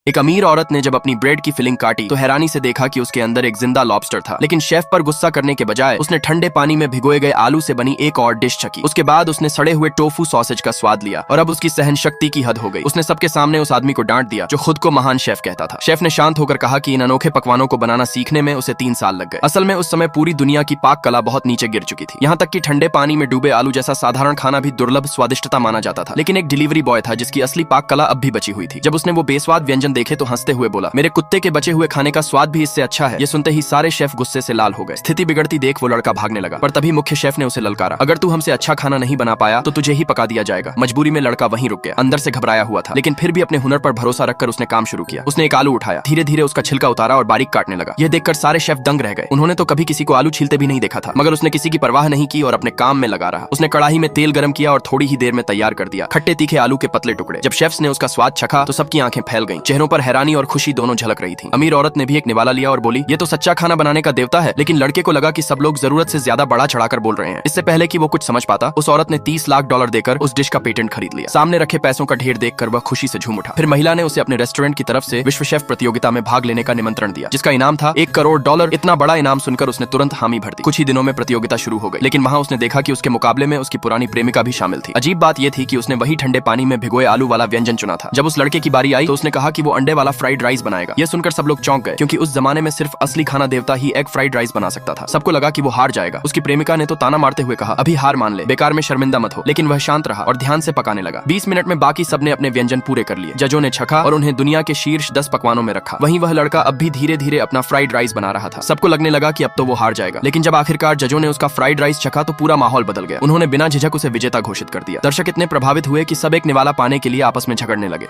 एक अमीर औरत ने जब अपनी ब्रेड की फिलिंग काटी तो हैरानी से देखा कि उसके अंदर एक जिंदा लॉबस्टर था। लेकिन शेफ पर गुस्सा करने के बजाय उसने ठंडे पानी में भिगोए गए आलू से बनी एक और डिश छकी। उसके बाद उसने सड़े हुए टोफू सॉसेज का स्वाद लिया और अब उसकी सहन शक्ति की हद हो गई। उसने सबके सामने उस आदमी को डांट दिया जो खुद को महान शेफ कहता था। शेफ ने शांत होकर कहा कि इन अनोखे पकवानों को बनाना सीखने में उसे 3 साल लग गए। असल में उस समय पूरी दुनिया की पाक कला बहुत नीचे गिर चुकी थी। यहाँ तक कि ठंडे पानी में डूबे आलू जैसा साधारण खाना भी दुर्लभ स्वादिष्टता माना जाता था। लेकिन एक डिलीवरी बॉय था जिसकी असली पाक कला अब भी बची हुई थी। जब उसने वो बेस्वाद व्यंजन देखे तो हंसते हुए बोला, मेरे कुत्ते के बचे हुए खाने का स्वाद भी इससे अच्छा है। ये सुनते ही सारे शेफ गुस्से से लाल हो गए। स्थिति बिगड़ती देख वो लड़का भागने लगा, पर तभी मुख्य शेफ ने उसे ललकारा, अगर तू हमसे अच्छा खाना नहीं बना पाया तो तुझे ही पका दिया जाएगा। मजबूरी में लड़का वहीं रुक गया। अंदर से घबराया हुआ था, लेकिन फिर भी अपने हुनर पर भरोसा रखकर उसने काम शुरू किया। उसने एक आलू उठाया, धीरे धीरे उसका छिलका उतारा और बारीक काटने लगा। यह देखकर सारे शेफ दंग रह गए। उन्होंने तो कभी किसी को आलू छीलते भी नहीं देखा था, मगर उसने किसी की परवाह नहीं की और अपने काम में लगा रहा। उसने कढ़ाई में तेल गर्म किया और थोड़ी ही देर में तैयार कर दिया खट्टे तीखे आलू के पतले टुकड़े। जब शेफ्स ने उसका स्वाद चखा तो सबकी आंखें फैल गईं। चेहरों पर हैरानी और खुशी दोनों झलक रही थी। अमीर औरत ने भी एक निवाला लिया और बोली, ये तो सच्चा खाना बनाने का देवता है। लेकिन लड़के को लगा कि सब लोग जरूरत से ज्यादा बड़ा चढ़ाकर बोल रहे हैं। इससे पहले कि वो कुछ समझ पाता, उस औरत ने $30 लाख देकर उस डिश का पेटेंट खरीद लिया। सामने रखे पैसों का ढेर देखकर वह खुशी से झूम उठा। फिर महिला ने उसे अपने रेस्टोरेंट की तरफ से विश्व शेफ प्रतियोगिता में भाग लेने का निमंत्रण दिया, जिसका इनाम था $1 करोड़। इतना बड़ा इनाम सुनकर उसने तुरंत हामी भर दी। कुछ ही दिनों में प्रतियोगिता शुरू हो गई, लेकिन वहाँ उसने देखा कि उसके मुकाबले में उसकी पुरानी प्रेमिका भी शामिल थी। अजीब बात यह थी कि उसने वही ठंडे पानी में भिगोए आलू वाला व्यंजन चुना था। जब उस लड़के की बारी आई तो उसने कहा कि वो अंडे वाला फ्राइड राइस बनाएगा। यह सुनकर सब लोग चौंक गए, क्योंकि उस जमाने में सिर्फ असली खाना देवता ही एग फ्राइड राइस बना सकता था। सबको लगा कि वो हार जाएगा। उसकी प्रेमिका ने तो ताना मारते हुए कहा, अभी हार मान ले, बेकार में शर्मिंदा मत हो। लेकिन वह शांत रहा और ध्यान से पकाने लगा। 20 मिनट में बाकी सबने अपने व्यंजन पूरे कर लिए। जजों ने छका और उन्हें दुनिया के शीर्ष 10 पकवानों में रखा। वहीं वह लड़का अब भी धीरे धीरे अपना फ्राइड राइस बना रहा था। सबको लगने लगा कि अब तो वो हार जाएगा। लेकिन जब आखिरकार जजों ने उसका फ्राइड राइस चखा तो पूरा माहौल बदल गया। उन्होंने बिना झिझक उसे विजेता घोषित कर दिया। दर्शक इतने प्रभावित हुए कि सब एक निवाला पाने के लिए आपस में झगड़ने लगे।